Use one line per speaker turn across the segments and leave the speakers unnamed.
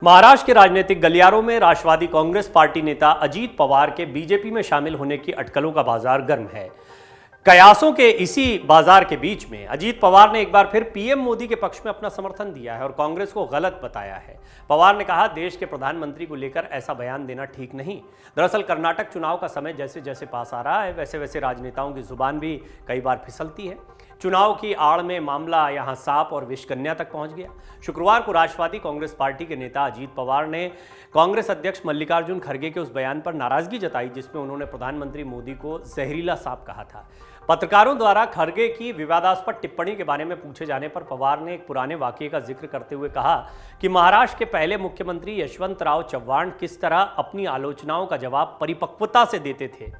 महाराष्ट्र के राजनीतिक गलियारों में राष्ट्रवादी कांग्रेस पार्टी नेता अजीत पवार के बीजेपी में शामिल होने की अटकलों का बाजार गर्म है। कयासों के इसी बाजार के बीच में अजीत पवार ने एक बार फिर पीएम मोदी के पक्ष में अपना समर्थन दिया है और कांग्रेस को गलत बताया है। पवार ने कहा, देश के प्रधानमंत्री को लेकर ऐसा बयान देना ठीक नहीं। दरअसल कर्नाटक चुनाव का समय जैसे जैसे पास आ रहा है वैसे वैसे राजनेताओं की जुबान भी कई बार फिसलती है। चुनाव की आड़ में मामला यहां सांप और विषकन्या तक पहुंच गया। शुक्रवार को राष्ट्रवादी कांग्रेस पार्टी के नेता अजीत पवार ने कांग्रेस अध्यक्ष मल्लिकार्जुन खड़गे के उस बयान पर नाराजगी जताई जिसमें उन्होंने प्रधानमंत्री मोदी को जहरीला सांप कहा था। पत्रकारों द्वारा खड़गे की विवादास्पद टिप्पणी के बारे में पूछे जाने पर पवार ने एक पुराने वाकये का जिक्र करते हुए कहा कि महाराष्ट्र के पहले मुख्यमंत्री यशवंतराव चव्हाण किस तरह अपनी आलोचनाओं का जवाब परिपक्वता से देते थे।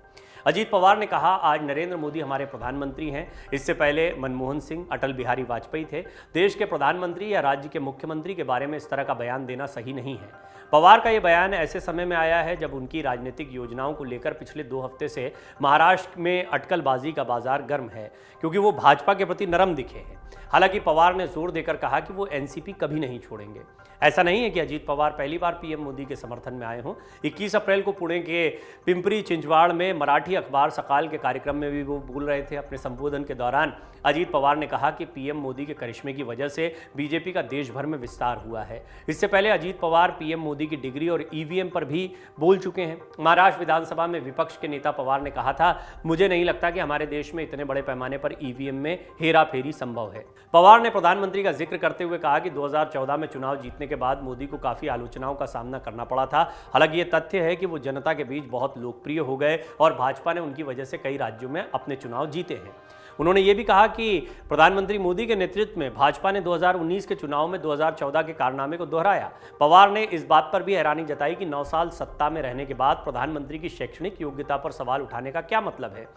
अजीत पवार ने कहा, आज नरेंद्र मोदी हमारे प्रधानमंत्री हैं। इससे पहले मनमोहन सिंह, अटल बिहारी वाजपेयी थे। देश के प्रधानमंत्री या राज्य के मुख्यमंत्री के बारे में इस तरह का बयान देना सही नहीं है। पवार का ये बयान ऐसे समय में आया है जब उनकी राजनीतिक योजनाओं को लेकर पिछले 2 हफ्ते से महाराष्ट्र में अटकलबाजी का बाजार गर्म है, क्योंकि वो भाजपा के प्रति नरम दिखे हैं। हालांकि पवार ने जोर देकर कहा कि वो एनसीपी कभी नहीं छोड़ेंगे। ऐसा नहीं है कि अजीत पवार पहली बार पीएम मोदी के समर्थन में आए हों। 21 अप्रैल को पुणे के पिंपरी चिंचवाड़ में मराठी अखबार सकाल के कार्यक्रम में भी वो बोल रहे थे। अपने संबोधन के दौरान अजीत पवार ने कहा कि पीएम मोदी के करिश्मे की वजह से बीजेपी का देश भर में विस्तार हुआ है। इससे पहले अजीत पवार पीएम मोदी की डिग्री और ईवीएम पर भी बोल चुके हैं। महाराष्ट्र विधानसभा में विपक्ष के नेता पवार ने कहा था, मुझे नहीं लगता कि हमारे देश में इतने बड़े पैमाने पर ईवीएम में हेराफेरी संभव है। पवार ने प्रधानमंत्री का जिक्र करते हुए कहा कि 2014 में चुनाव जीतने के बाद मोदी को काफी आलोचनाओं का सामना करना पड़ा था। हालांकि ये तथ्य है कि वो जनता के बीच बहुत लोकप्रिय हो गए और भाजपा ने उनकी वजह से कई राज्यों में अपने चुनाव जीते हैं। उन्होंने ये भी कहा कि प्रधानमंत्री मोदी के नेतृत्व में भाजपा ने 2019 के चुनाव में 2014 के कारनामे को दोहराया। पवार ने इस बात पर भी हैरानी जताई कि 9 साल सत्ता में रहने के बाद प्रधानमंत्री की शैक्षणिक योग्यता पर सवाल उठाने का क्या मतलब है।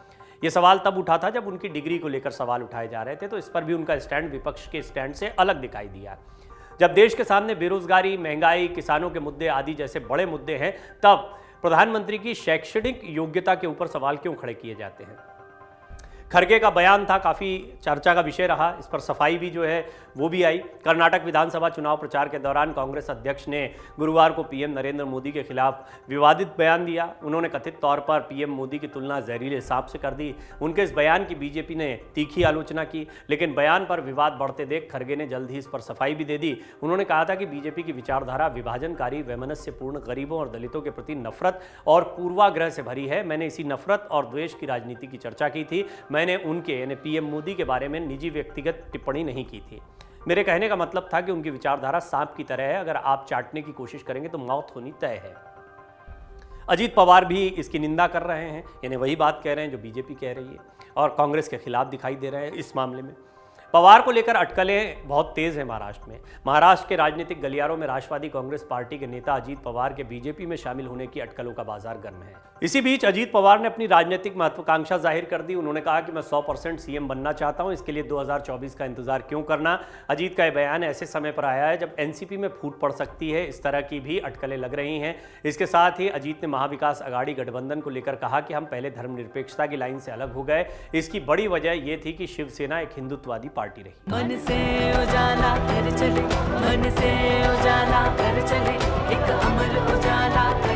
ये सवाल तब उठा था जब उनकी डिग्री को लेकर सवाल उठाए जा रहे थे, तो इस पर भी उनका स्टैंड विपक्ष के स्टैंड से अलग दिखाई दिया। जब देश के सामने बेरोजगारी, महंगाई, किसानों के मुद्दे आदि जैसे बड़े मुद्दे हैं, तब प्रधानमंत्री की शैक्षणिक योग्यता के ऊपर सवाल क्यों खड़े किए जाते हैं। खड़गे का बयान था, काफ़ी चर्चा का विषय रहा। इस पर सफाई भी जो है वो भी आई। कर्नाटक विधानसभा चुनाव प्रचार के दौरान कांग्रेस अध्यक्ष ने गुरुवार को पीएम नरेंद्र मोदी के खिलाफ विवादित बयान दिया। उन्होंने कथित तौर पर पीएम मोदी की तुलना जहरीले सांप से कर दी। उनके इस बयान की बीजेपी ने तीखी आलोचना की, लेकिन बयान पर विवाद बढ़ते देख खड़गे ने जल्द ही इस पर सफाई भी दे दी। उन्होंने कहा था कि बीजेपी की विचारधारा विभाजनकारी, वैमनस्यपूर्ण, गरीबों और दलितों के प्रति नफरत और पूर्वाग्रह से भरी है। मैंने इसी नफरत और द्वेष की राजनीति की चर्चा की थी। मैंने उनके यानी पीएम मोदी के बारे में निजी व्यक्तिगत टिप्पणी नहीं की थी। मेरे कहने का मतलब था कि उनकी विचारधारा सांप की तरह है, अगर आप चाटने की कोशिश करेंगे तो मौत होनी तय है। अजीत पवार भी इसकी निंदा कर रहे हैं, यानी वही बात कह रहे हैं जो बीजेपी कह रही है और कांग्रेस के खिलाफ दिखाई दे रहे हैं इस मामले में। पवार को लेकर अटकलें बहुत तेज हैं महाराष्ट्र में। महाराष्ट्र के राजनीतिक गलियारों में राष्ट्रवादी कांग्रेस पार्टी के नेता अजीत पवार के बीजेपी में शामिल होने की अटकलों का बाजार गर्म है। इसी बीच अजीत पवार ने अपनी राजनीतिक महत्वाकांक्षा जाहिर कर दी। उन्होंने कहा कि मैं 100% सीएम बनना चाहता हूं, इसके लिए 2024 का इंतजार क्यों करना। अजीत का यह बयान ऐसे समय पर आया है जब एनसीपी में फूट पड़ सकती है। इस तरह की भी अटकलें लग रही हैं। इसके साथ ही अजीत ने महाविकास अघाड़ी गठबंधन को लेकर कहा कि हम पहले धर्मनिरपेक्षता की लाइन से अलग हो गए। इसकी बड़ी वजह यह थी कि शिवसेना एक हिंदुत्ववादी पार्टी रही।
मन से उजाला कर चले, मन से उजाला कर चले, एक अमर उजाला कर